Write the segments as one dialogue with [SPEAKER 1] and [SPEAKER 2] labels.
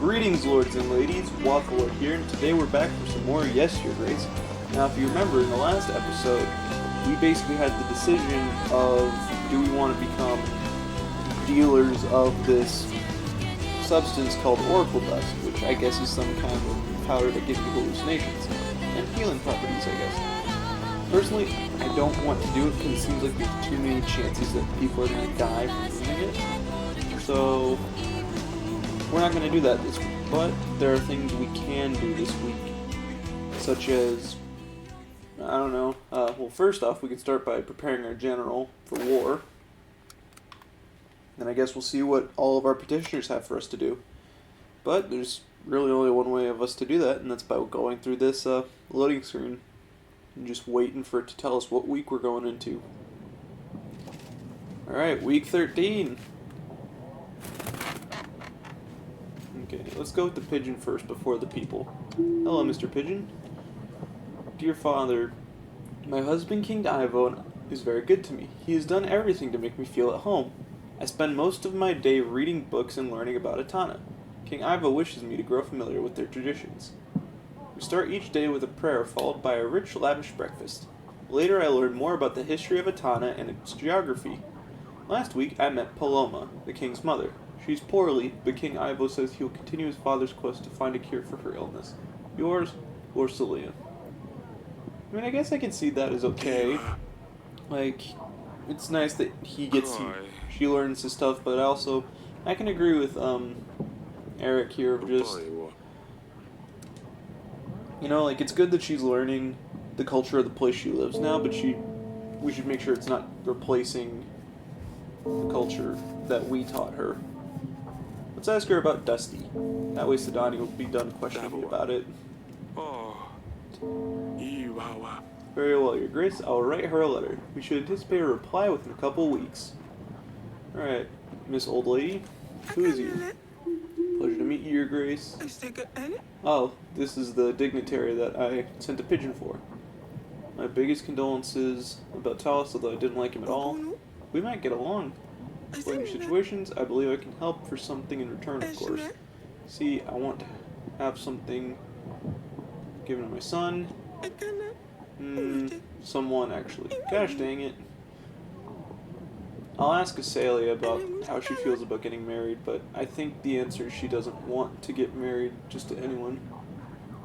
[SPEAKER 1] Greetings, lords and ladies. Wafflelord here, and today we're back for some more Yes, Your Grace. Now, if you remember, in the last episode, we basically had the decision of do we want to become dealers of this substance called Oracle Dust, which I guess is some kind of powder that gives you hallucinations and healing properties, I guess. Personally, I don't want to do it because it seems like there's too many chances that people are going to die from using it. So we're not going to do that this week, but there are things we can do this week, such as, I don't know, well, first off, we can start by preparing our general for war. Then I guess we'll see what all of our petitioners have for us to do. But there's really only one way of us to do that, and that's by going through this loading screen and just waiting for it to tell us what week we're going into. Alright, week 13. Okay, let's go with the pigeon first before the people. Hello, Mr. Pigeon. Dear Father, my husband King Ivo is very good to me. He has done everything to make me feel at home. I spend most of my day reading books and learning about Etana. King Ivo wishes me to grow familiar with their traditions. We start each day with a prayer followed by a rich, lavish breakfast. Later I learn more about the history of Etana and its geography. Last week I met Paloma, the king's mother. She's poorly, but King Ivo says he'll continue his father's quest to find a cure for her illness. Yours, Orcelia. I mean, I guess I can see that as okay. Like, it's nice that she learns his stuff, but also, I can agree with, Eric here of just, you know, like, it's good that she's learning the culture of the place she lives now, but we should make sure it's not replacing the culture that we taught her. Let's ask her about Dusty. That way Sidani will be done questioning me about it. Very well, Your Grace. I'll write her a letter. We should anticipate a reply within a couple weeks. Alright, Miss Old Lady. Who is you? Pleasure to meet you, Your Grace. Oh, this is the dignitary that I sent a pigeon for. My biggest condolences about Talos, although I didn't like him at all. We might get along. In your situations, I believe I can help for something in return, of course. See, I want to have something given to my son. Someone, actually. Gosh dang it. I'll ask Asalia about how she feels about getting married, but I think the answer is she doesn't want to get married just to anyone.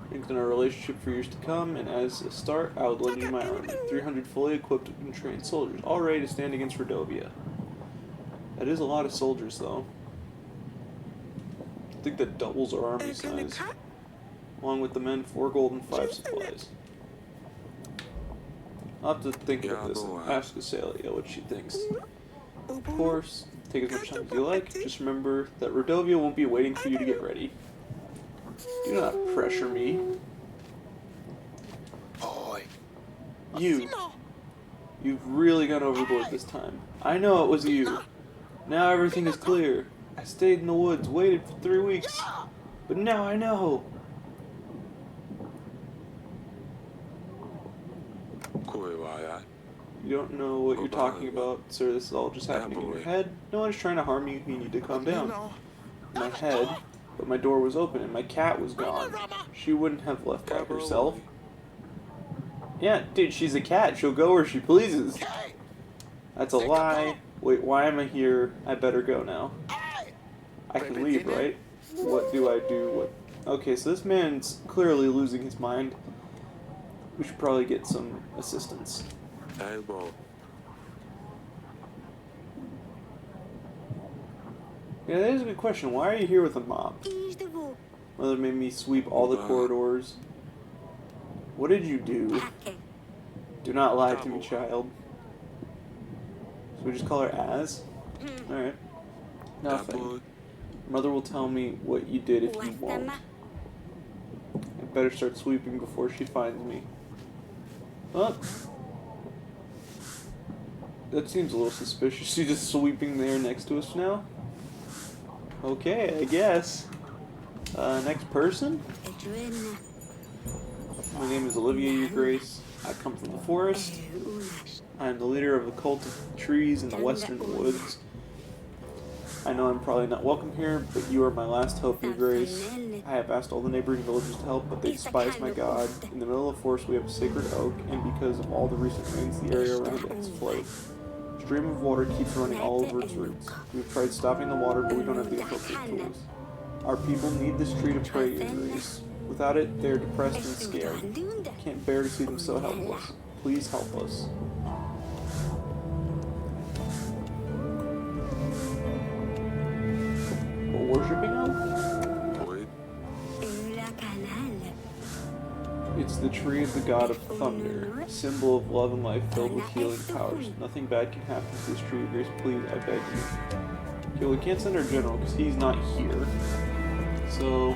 [SPEAKER 1] Strengthen our relationship for years to come, and as a start, I would lend you my army. 300 fully equipped and trained soldiers, all ready to stand against Radovia. That is a lot of soldiers, though. I think that doubles our army size. Along with the men, 4 gold and 5 supplies. I'll have to think about this and ask Asalia what she thinks. Of course, take as much time as you like. Just remember that Radovia won't be waiting for you to get ready. Do not pressure me. You've really gone overboard this time. I know it was you. Now everything is clear. I stayed in the woods, waited for 3 weeks. But now I know. You don't know what you're talking about, sir. This is all just happening in your head. No one's trying to harm you. You need to calm down. My head, but my door was open and my cat was gone. She wouldn't have left by herself. Yeah, dude, she's a cat. She'll go where she pleases. That's a lie. Wait, why am I here? I better go now. I can leave, right? What do I do? What? Okay, so this man's clearly losing his mind. We should probably get some assistance. Yeah, that is a good question. Why are you here with a mop? Mother made me sweep all the corridors. What did you do? Do not lie to me, child. So we just call her Az? Alright. Nothing. Mother will tell me what you did if you won't. I better start sweeping before she finds me. Well, that seems a little suspicious. She's just sweeping there next to us now. Okay, I guess. Next person? My name is Olivia, Your Grace. I come from the forest. I am the leader of a cult of trees in the western woods. I know I'm probably not welcome here, but you are my last hope, Your Grace. I have asked all the neighboring villages to help, but they despise my god. In the middle of the forest we have a sacred oak, and because of all the recent rains, the area around it has flooded. A stream of water keeps running all over its roots. We've tried stopping the water, but we don't have the appropriate tools. Our people need this tree to pray, Your Grace. Without it, they are depressed and scared. I can't bear to see them so helpless. Please help us. Worshipping him? It's the tree of the god of thunder, a symbol of love and life filled with healing powers. Nothing bad can happen to this tree, Grace. Please, I beg you. Okay, we can't send our general because he's not here. So,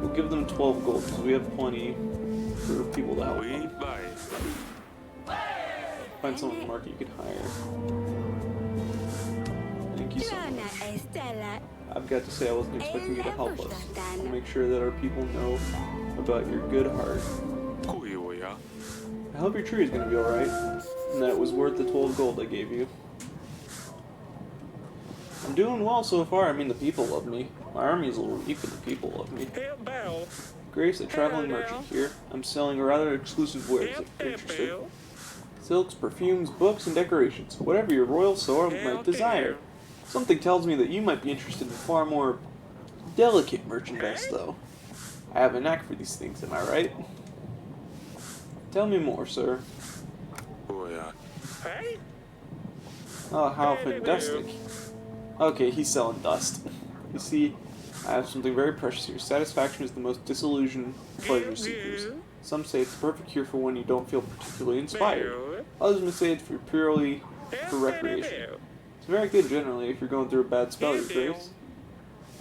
[SPEAKER 1] we'll give them 12 gold because we have plenty for people to help them. Find someone in the market you could hire. Thank you so much. I've got to say I wasn't expecting you to help us. I'll make sure that our people know about your good heart. I hope your tree is going to be alright, and that it was worth the 12 gold I gave you. I'm doing well so far. I mean, the people love me. My army is a little weak, but the people love me. Grace, a traveling merchant here. I'm selling rather exclusive wares if you're interested. Silks, perfumes, books, and decorations. Whatever your royal soul might desire. Something tells me that you might be interested in far more delicate merchandise, though. I have a knack for these things, am I right? Tell me more, sir. Oh, how fantastic. Okay, he's selling dust. You see, I have something very precious here. Satisfaction is the most disillusioned pleasure seekers. Some say it's the perfect cure for when you don't feel particularly inspired. Others may say it's purely for recreation. It's very good generally if you're going through a bad spell, Your Grace.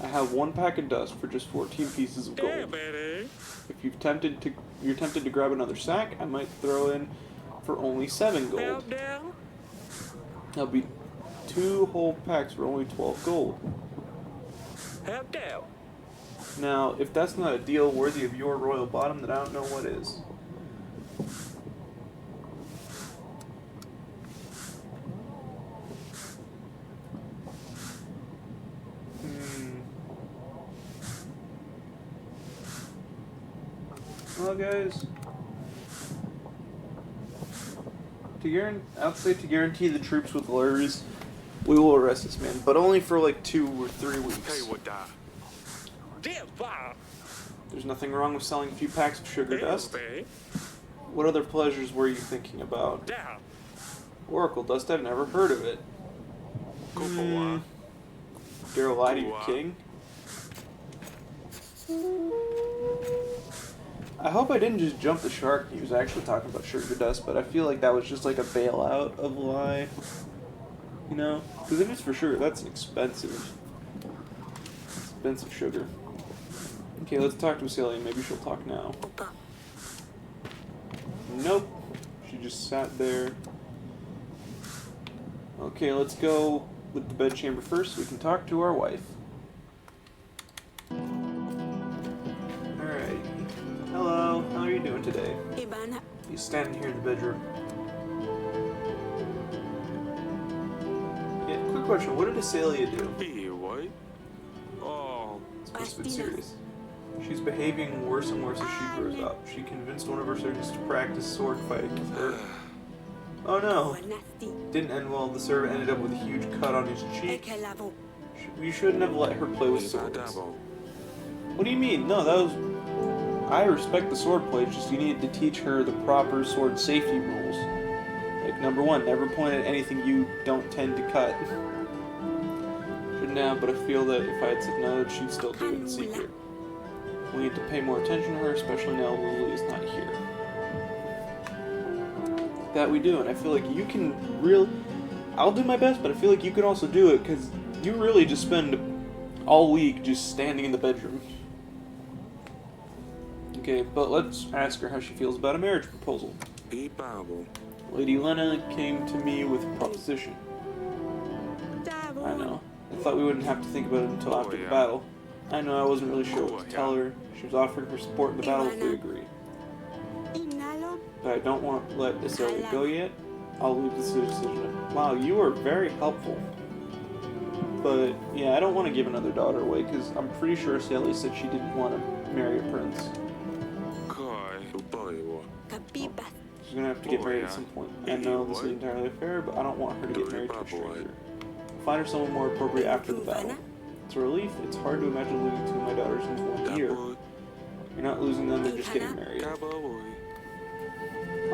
[SPEAKER 1] I have one pack of dust for just 14 pieces of gold. If you're tempted to grab another sack, I might throw in for only 7 gold. That'll be 2 whole packs for only 12 gold. Now, if that's not a deal worthy of your royal bottom, then I don't know what is. Well, guys, I'd say to guarantee the troops with lures, we will arrest this man, but only for like 2 or 3 weeks. There's nothing wrong with selling a few packs of sugar dust. What other pleasures were you thinking about? Oracle dust? I've never heard of it. Dare lie to your king? I hope I didn't just jump the shark. He was actually talking about sugar dust, but I feel like that was just like a bailout of a lie. You know? Because if it's for sugar, that's expensive. Expensive sugar. Okay, let's talk to Celia. Maybe she'll talk now. Nope. She just sat there. Okay, let's go with the bedchamber first so we can talk to our wife. Alright. Hello, how are you doing today? He's standing here in the bedroom. Yeah, quick question. What did Celia do?
[SPEAKER 2] What? Oh.
[SPEAKER 1] It's supposed to be serious. She's behaving worse and worse as she grows up. She convinced one of her servants to practice sword fighting with her. Oh no! Didn't end well. The servant ended up with a huge cut on his cheek. You shouldn't have let her play with swords. What do you mean? No, that was... I respect the sword play, just you needed to teach her the proper sword safety rules. Like, number 1, never point at anything you don't tend to cut. Shouldn't have, but I feel that if I had said no, she'd still do it in secret. We need to pay more attention to her, especially now Lily is not here. That we do, and I feel like you can really... I'll do my best, but I feel like you can also do it, because you really just spend all week just standing in the bedroom. Okay, but let's ask her how she feels about a marriage proposal. Lady Lena came to me with a proposition. I know. I thought we wouldn't have to think about it until after the battle. I know I wasn't really sure what to tell her. She was offering her support in the battle if we agree. But I don't want to let Iselia go yet. I'll leave this decision. Wow, you are very helpful. But yeah, I don't want to give another daughter away because I'm pretty sure Sally said she didn't want to marry a prince. She's gonna have to get married at some point. I know this is entirely fair, but I don't want her to get married to a stranger. Find her someone more appropriate after the battle. It's a relief. It's hard to imagine losing two of my daughters in 1 year. You're not losing them, they're just getting married.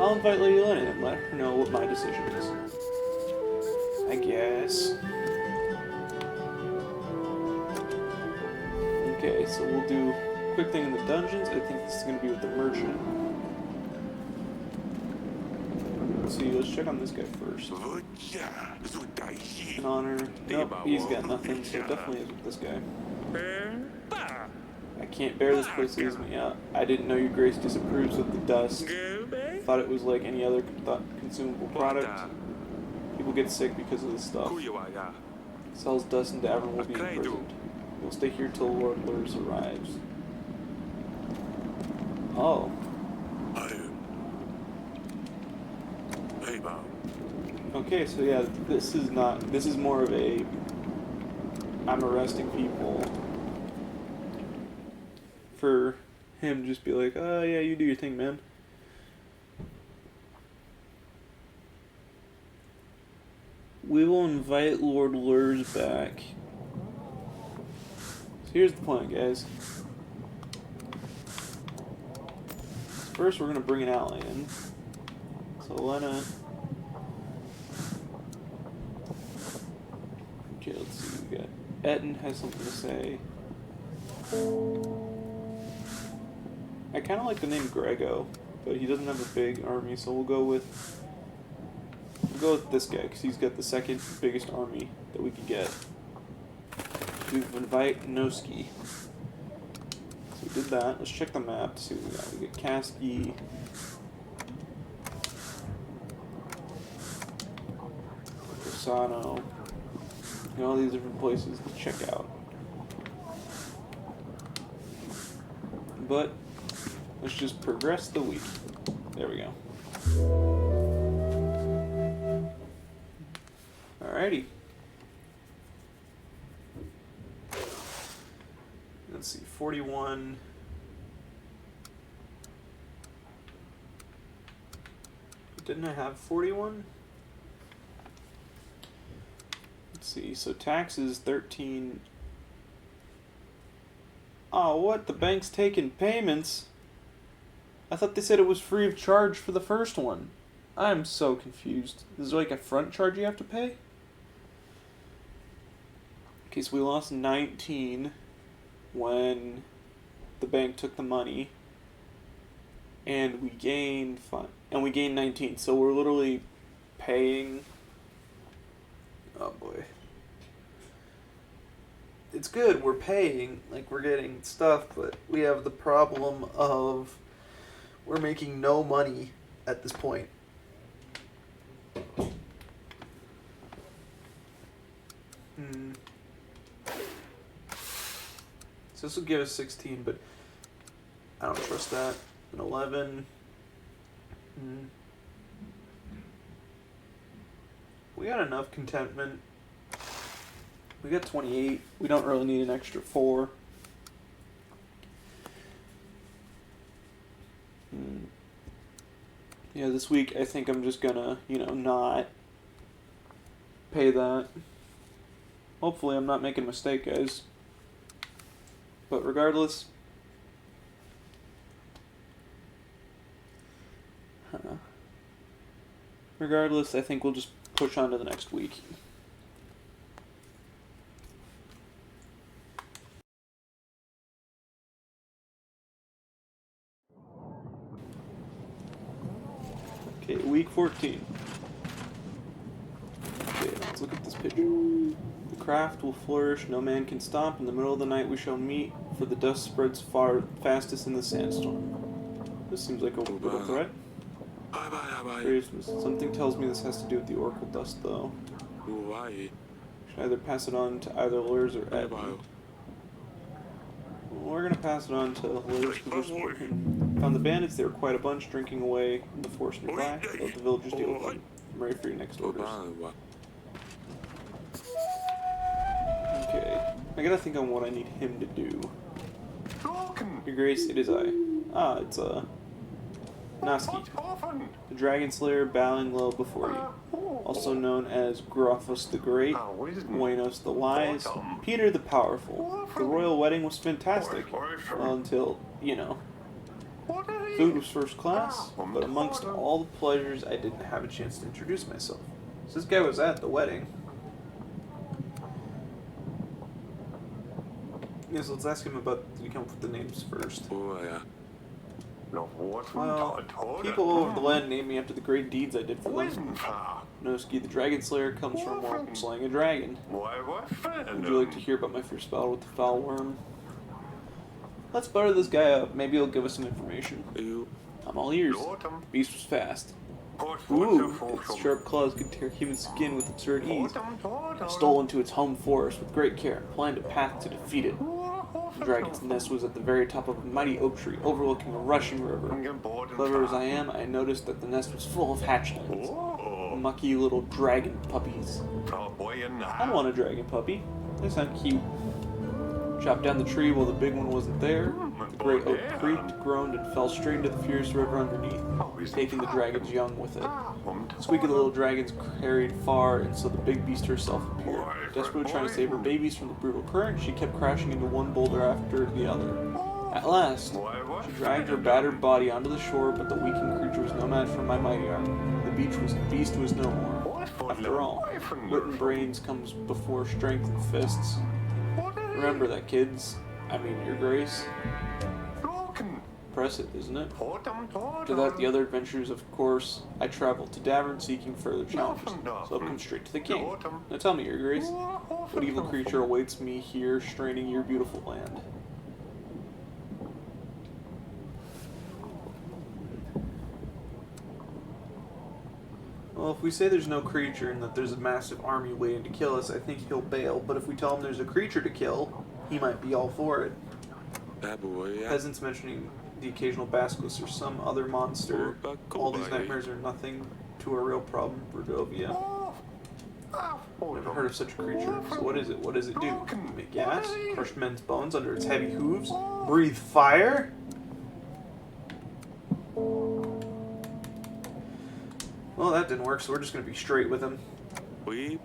[SPEAKER 1] I'll invite Lady Lennon and let her know what my decision is. I guess. Okay, so we'll do a quick thing in the dungeons. I think this is going to be with the merchant. Let's see, let's check on this guy first. An honor. Nope, he's got nothing, so it definitely is with this guy. I can't bear this place leaves me out. I didn't know your grace disapproves of the dust. Thought it was like any other consumable product. People get sick because of this stuff. Sells dust into everyone will be imprisoned. We'll stay here till Lord Lurs arrives. Oh. Okay, so yeah, this is more of a I'm arresting people. For him just be like, oh yeah, you do your thing, man. We will invite Lord Lurs back. So here's the plan, guys. First, we're gonna bring an ally in. So Lena. Okay, let's see. We got Etten has something to say. I kind of like the name Grego, but he doesn't have a big army, so we'll go with this guy because he's got the second biggest army that we can get. We invite Noski. So we did that. Let's check the map to see what we got. We got Kasky. Corsano. And all these different places to check out. But let's just progress the week. There we go. Alrighty. Let's see, 41. Didn't I have 41? Let's see, so taxes 13. Oh, what? The bank's taking payments? I thought they said it was free of charge for the first one. I'm so confused. Is there like a front charge you have to pay? Okay, so we lost 19 when the bank took the money. And we gained 19, so we're literally paying. Oh boy. It's good, we're paying, like we're getting stuff, but we have the problem of we're making no money at this point. So this will give us 16, but I don't trust that. An 11. We got enough contentment. We got 28. We don't really need an extra 4. Yeah, this week I think I'm just gonna, not pay that. Hopefully I'm not making a mistake, guys. But regardless, I think we'll just push on to the next week. Okay, week 14. Okay, let's look at this picture. The craft will flourish, no man can stop. In the middle of the night we shall meet, for the dust spreads fastest in the sandstorm. This seems like a little threat. Something tells me this has to do with the oracle dust, though. Should either pass it on to either Lurs or Ed. Well, we're gonna pass it on to Lurs because found the bandits. They were quite a bunch, drinking away in the forest nearby. Let the villagers deal with them. I'm ready for your next orders. I gotta think on what I need him to do. Your Grace, it is I. Ah, it's Naski, the Dragon Slayer bowing low before you. Also known as Grothos the Great, Buenos the Wise, Peter the Powerful. The royal wedding was fantastic. Well, until, you know. Food was first class, but amongst all the pleasures, I didn't have a chance to introduce myself. So this guy was at the wedding. Yes, let's ask him about, did he come up with the names first? Well, people all over the land named me after the great deeds I did for them. Noski the Dragon Slayer comes from slaying a dragon. Would you like to hear about my first battle with the foul worm? Let's butter this guy up. Maybe he'll give us some information. I'm all ears. Beast was fast. Ooh, its sharp claws could tear human skin with absurd ease. I stole into its home forest with great care and planned a path to defeat it. The dragon's nest was at the very top of a mighty oak tree overlooking a rushing river. Clever as I am, I noticed that the nest was full of hatchlings. Mucky little dragon puppies. I want a dragon puppy. They sound cute. Chopped down the tree while the big one wasn't there. The great oak creaked, groaned, and fell straight into the fierce river underneath, taking the dragon's young with it. The squeaky little dragons carried far, and so the big beast herself appeared. Desperately trying to save her babies from the brutal current, she kept crashing into one boulder after the other. At last, she dragged her battered body onto the shore, but the weakened creature was no match for my mighty arm. The beast was no more. After all, wit and brains comes before strength and fists. Remember that, kids. I mean, Your Grace. Impressive, isn't it? To that, the other adventures, of course, I traveled to Davern seeking further challenges, so I'll come straight to the king. Now tell me, Your Grace, what evil creature awaits me here, straining your beautiful land? Well, if we say there's no creature and that there's a massive army waiting to kill us, I think he'll bail. But if we tell him there's a creature to kill, he might be all for it. Peasants mentioning the occasional basilisk or some other monster. All these nightmares are nothing to a real problem, Radovia. Never heard of such a creature. So what is it? What does it do? Make gas? Crush men's bones under its heavy hooves? Breathe fire? Well, that didn't work, so we're just going to be straight with him. An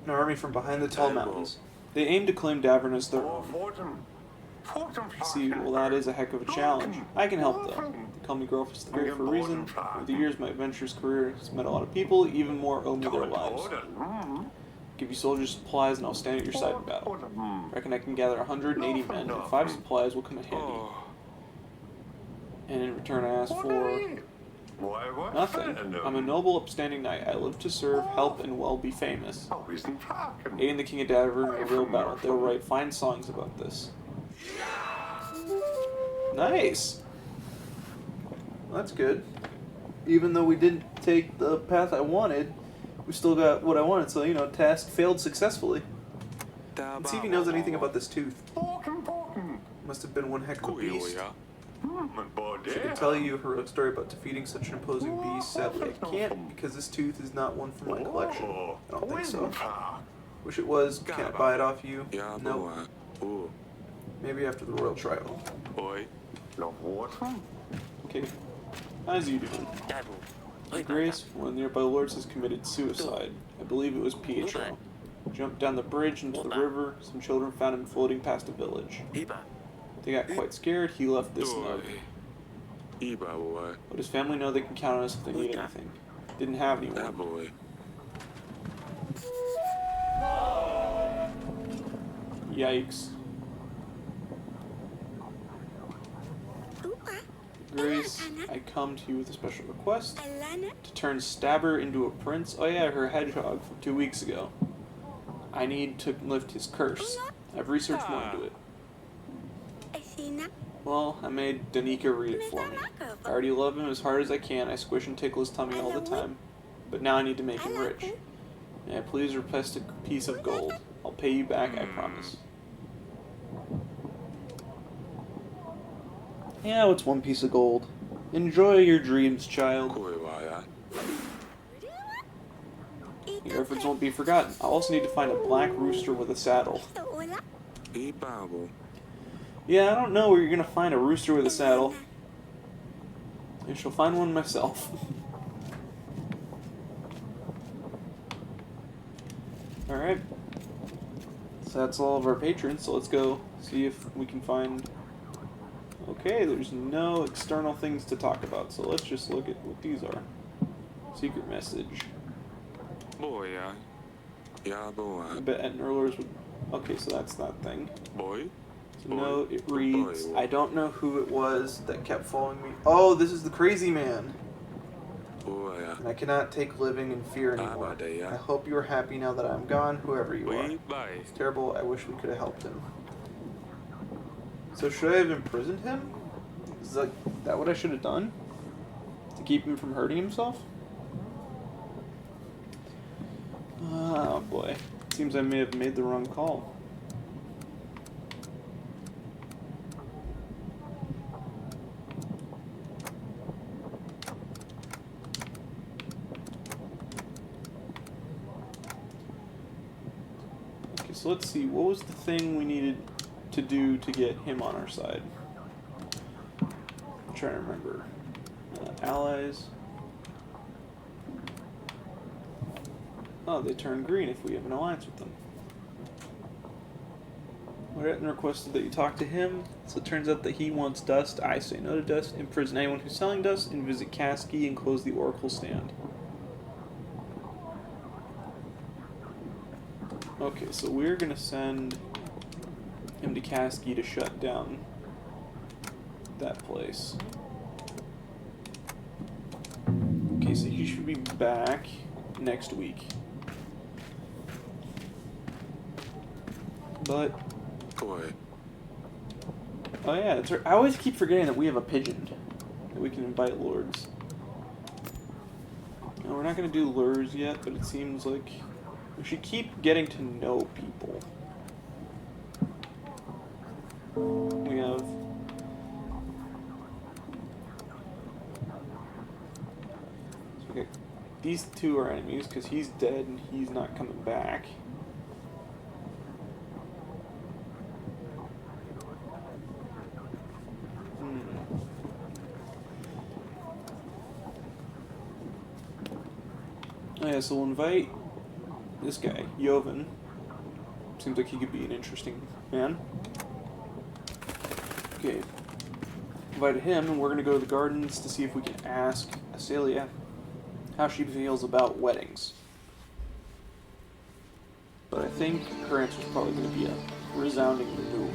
[SPEAKER 1] army from behind the tall mountains. They aim to claim Davern as their own. See, well, that is a heck of a challenge. I can help, though. They call me Grothos the Great for a reason. Over the years, my adventurous career has met a lot of people, even more owe me their lives. Give you soldiers supplies, and I'll stand at your side in battle. Reckon I can gather 180 men, and 5 supplies will come in handy. And in return, I ask for... nothing. I'm a noble, upstanding knight. I live to serve, help, and well be famous. Aiding the King of Davern in a real battle. They'll write fine songs about this. Nice! Well, that's good. Even though we didn't take the path I wanted, we still got what I wanted, so, you know, task failed successfully. Let's see if he knows anything about this tooth. Must have been one heck of a beast. She could tell you a heroic story about defeating such an imposing beast. Sadly, I can't, because this tooth is not one from my collection. I don't think so. Wish it was. Can't buy it off you. No. Maybe after the royal trial. Okay. How's you doing? Your Grace, one of the nearby lords has committed suicide. I believe it was Pietro. Jumped down the bridge into the river. Some children found him floating past a village. They got quite scared. He left this note. But his family know they can count on us if they need anything. Didn't have anyone. Yikes. Grace, I come to you with a special request. To turn Stabber into a prince. Oh yeah, her hedgehog from 2 weeks ago. I need to lift his curse. I've researched more into it. Well, I made Danica read it for me. I already love him as hard as I can. I squish and tickle his tummy all the time. But now I need to make him rich. May I please request a piece of gold? I'll pay you back, I promise. Yeah, it's 1 piece of gold. Enjoy your dreams, child. Your efforts won't be forgotten. I also need to find a black rooster with a saddle.
[SPEAKER 2] Ibabo.
[SPEAKER 1] Yeah, I don't know where you're gonna find a rooster with a saddle. I shall find one myself. Alright. So that's all of our patrons, so let's go see if we can find... Okay, there's no external things to talk about, so let's just look at what these are. Secret message.
[SPEAKER 2] Boy, yeah. Yeah,
[SPEAKER 1] I
[SPEAKER 2] boy.
[SPEAKER 1] bet Etnurlers would... Okay, so that's that thing.
[SPEAKER 2] Boy?
[SPEAKER 1] So no, it
[SPEAKER 2] Boy.
[SPEAKER 1] reads,
[SPEAKER 2] Boy.
[SPEAKER 1] I don't know who it was that kept following me. Oh, this is the crazy man.
[SPEAKER 2] Boy, yeah.
[SPEAKER 1] And I cannot take living in fear anymore. I hope you are happy now that I'm gone, whoever you are.
[SPEAKER 2] Bye.
[SPEAKER 1] It's terrible, I wish we could have helped him. So should I have imprisoned him? Is that what I should have done? To keep him from hurting himself? Oh boy. Seems I may have made the wrong call. Okay, so let's see. What was the thing we needed to do to get him on our side? I'm trying to remember. Allies. Oh, they turn green if we have an alliance with them. Redden requested that you talk to him, so it turns out that he wants dust. I say no to dust. Imprison anyone who's selling dust, and visit Kasky and close the Oracle stand. Okay, so we're gonna send him to Kasky to shut down that place. Okay, so he should be back next week. But...
[SPEAKER 2] Boy.
[SPEAKER 1] Oh yeah, that's right. I always keep forgetting that we have a pigeon that we can invite lords. Now, we're not going to do lures yet, but it seems like we should keep getting to know people. We have... Okay, these two are enemies because he's dead and he's not coming back. Oh yeah, so we'll invite this guy, Jovan. Seems like he could be an interesting man. Okay. Invited him, and we're going to go to the gardens to see if we can ask Acelia how she feels about weddings. But I think her answer is probably going to be a resounding no.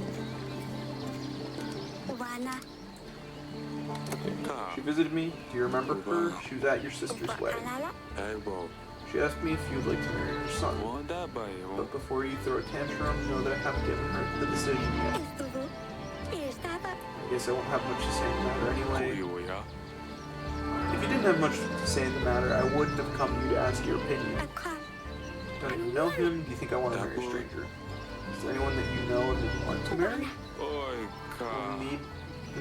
[SPEAKER 1] Okay. She visited me. Do you remember her? She was at your sister's wedding. She asked me if you'd like to marry her son. But before you throw a tantrum, know that I haven't given her the decision yet. I guess I won't have much to say in the matter anyway. If you didn't have much to say in the matter, I wouldn't have come to you to ask your opinion. Don't even know him? Do you think I want to marry a stranger? Is there anyone that you know and that you want to marry?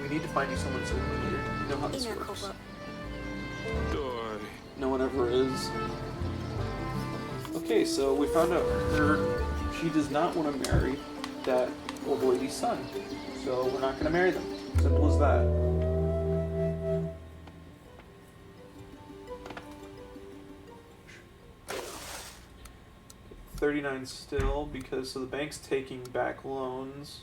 [SPEAKER 1] We need to find you someone so you know how this works. No one ever is. Okay, so we found out she does not want to marry that old lady's son. So we're not going to marry them. Simple as that. 39 still, because so the bank's taking back loans.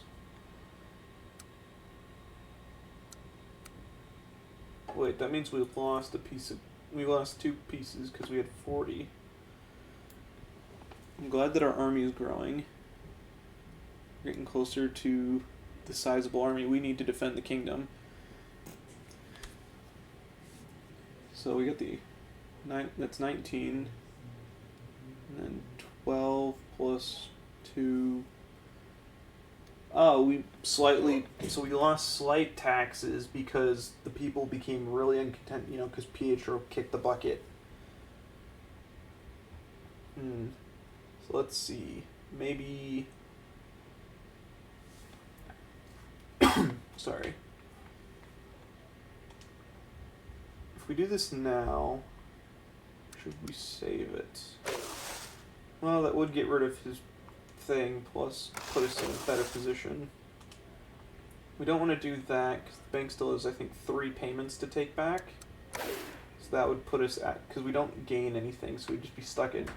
[SPEAKER 1] Wait, that means we've lost a piece of... We lost 2 pieces because we had 40. I'm glad that our army is growing. We're getting closer to the sizable army we need to defend the kingdom. So we got the... that's 19. And then 12 plus 2... Oh, we slightly... So we lost slight taxes because the people became really uncontent, you know, because Pietro kicked the bucket. So let's see. Maybe... Sorry. If we do this now, should we save it? Well, that would get rid of his thing, plus put us in a better position. We don't want to do that, because the bank still has, I think, 3 payments to take back. So that would put us at, because we don't gain anything, so we'd just be stuck in.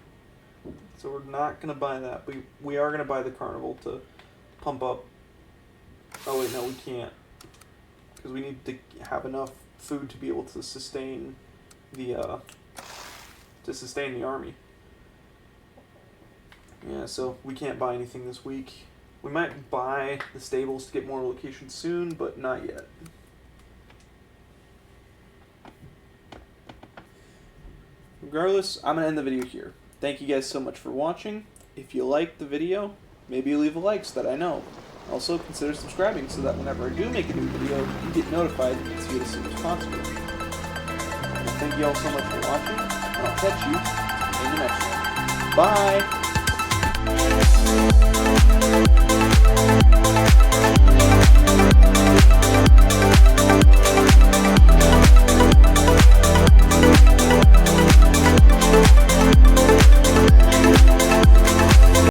[SPEAKER 1] So we're not going to buy that. We are going to buy the carnival to pump up. Oh wait, no, we can't. Because we need to have enough food to be able to sustain the army. Yeah, so we can't buy anything this week. We might buy the stables to get more locations soon, but not yet. Regardless, I'm going to end the video here. Thank you guys so much for watching. If you liked the video, maybe leave a like so that I know. Also, consider subscribing so that whenever I do make a new video, you get notified and see it as soon as possible. Well, thank you all so much for watching, and I'll catch you in the next one. Bye!